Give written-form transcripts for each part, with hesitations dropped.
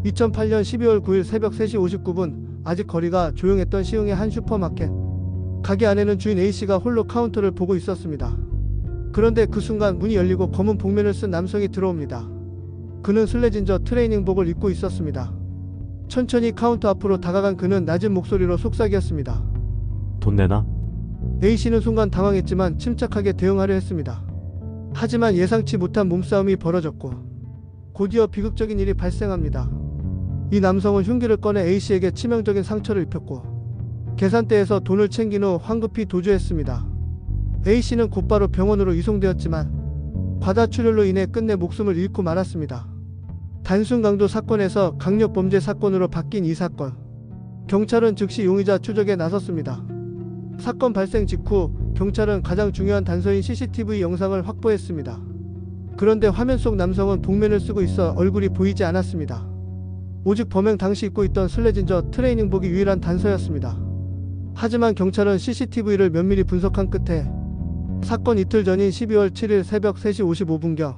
2008년 12월 9일 새벽 3시 59분, 아직 거리가 조용했던 시흥의 한 슈퍼마켓. 가게 안에는 주인 A씨가 홀로 카운터를 보고 있었습니다. 그런데 그 순간 문이 열리고 검은 복면을 쓴 남성이 들어옵니다. 그는 슬래진저 트레이닝복을 입고 있었습니다. 천천히 카운터 앞으로 다가간 그는 낮은 목소리로 속삭였습니다. 돈 내놔? A씨는 순간 당황했지만 침착하게 대응하려 했습니다. 하지만 예상치 못한 몸싸움이 벌어졌고 곧이어 비극적인 일이 발생합니다. 이 남성은 흉기를 꺼내 A씨에게 치명적인 상처를 입혔고 계산대에서 돈을 챙긴 후 황급히 도주했습니다. A씨는 곧바로 병원으로 이송되었지만 과다출혈로 인해 끝내 목숨을 잃고 말았습니다. 단순 강도 사건에서 강력 범죄 사건으로 바뀐 이 사건. 경찰은 즉시 용의자 추적에 나섰습니다. 사건 발생 직후 경찰은 가장 중요한 단서인 CCTV 영상을 확보했습니다. 그런데 화면 속 남성은 복면을 쓰고 있어 얼굴이 보이지 않았습니다. 오직 범행 당시 입고 있던 슬래진저 트레이닝복이 유일한 단서였습니다. 하지만 경찰은 CCTV를 면밀히 분석한 끝에 사건 이틀 전인 12월 7일 새벽 3시 55분경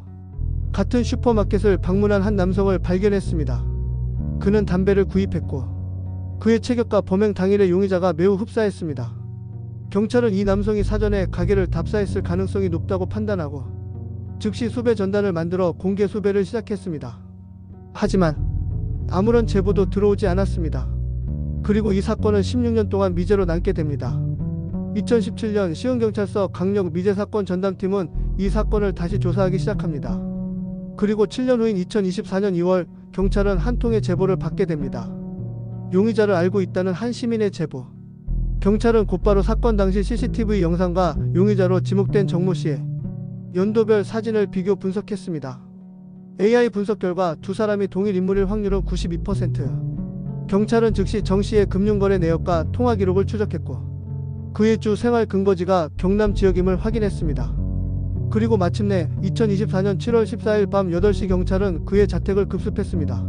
같은 슈퍼마켓을 방문한 한 남성을 발견했습니다. 그는 담배를 구입했고 그의 체격과 범행 당일의 용의자가 매우 흡사했습니다. 경찰은 이 남성이 사전에 가게를 답사했을 가능성이 높다고 판단하고 즉시 수배 전단을 만들어 공개 수배를 시작했습니다. 하지만 아무런 제보도 들어오지 않았습니다. 그리고 이 사건은 16년 동안 미제로 남게 됩니다. 2017년 시흥경찰서 강력 미제사건 전담팀은 이 사건을 다시 조사하기 시작합니다. 그리고 7년 후인 2024년 2월 경찰은 한 통의 제보를 받게 됩니다. 용의자를 알고 있다는 한 시민의 제보. 경찰은 곧바로 사건 당시 CCTV 영상과 용의자로 지목된 정모 씨의 연도별 사진을 비교 분석했습니다. AI 분석 결과 두 사람이 동일 인물일 확률은 92%. 경찰은 즉시 정 씨의 금융거래 내역과 통화 기록을 추적했고 그의 주 생활 근거지가 경남 지역임을 확인했습니다. 그리고 마침내 2024년 7월 14일 밤 8시 경찰은 그의 자택을 급습했습니다.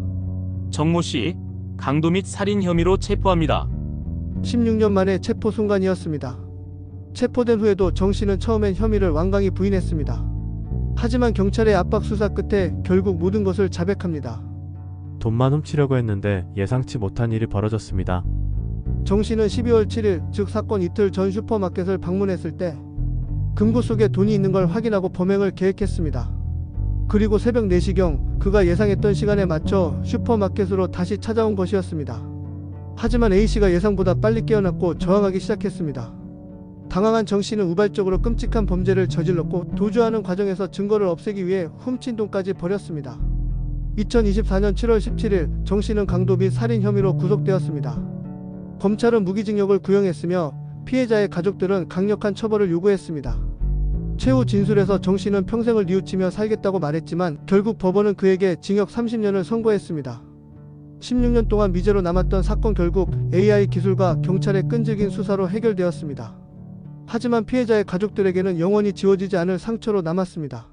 정모 씨, 강도 및 살인 혐의로 체포합니다. 16년 만에 체포 순간이었습니다. 체포된 후에도 정 씨는 처음엔 혐의를 완강히 부인했습니다. 하지만 경찰의 압박 수사 끝에 결국 모든 것을 자백합니다. 돈만 훔치려고 했는데 예상치 못한 일이 벌어졌습니다. 정 씨는 12월 7일, 즉 사건 이틀 전 슈퍼마켓을 방문했을 때 금고 속에 돈이 있는 걸 확인하고 범행을 계획했습니다. 그리고 새벽 4시경 그가 예상했던 시간에 맞춰 슈퍼마켓으로 다시 찾아온 것이었습니다. 하지만 A씨가 예상보다 빨리 깨어났고 저항하기 시작했습니다. 당황한 정 씨는 우발적으로 끔찍한 범죄를 저질렀고 도주하는 과정에서 증거를 없애기 위해 훔친 돈까지 버렸습니다. 2024년 7월 17일 정 씨는 강도 및 살인 혐의로 구속되었습니다. 검찰은 무기징역을 구형했으며 피해자의 가족들은 강력한 처벌을 요구했습니다. 최후 진술에서 정 씨는 평생을 뉘우치며 살겠다고 말했지만 결국 법원은 그에게 징역 30년을 선고했습니다. 16년 동안 미제로 남았던 사건 결국 AI 기술과 경찰의 끈질긴 수사로 해결되었습니다. 하지만 피해자의 가족들에게는 영원히 지워지지 않을 상처로 남았습니다.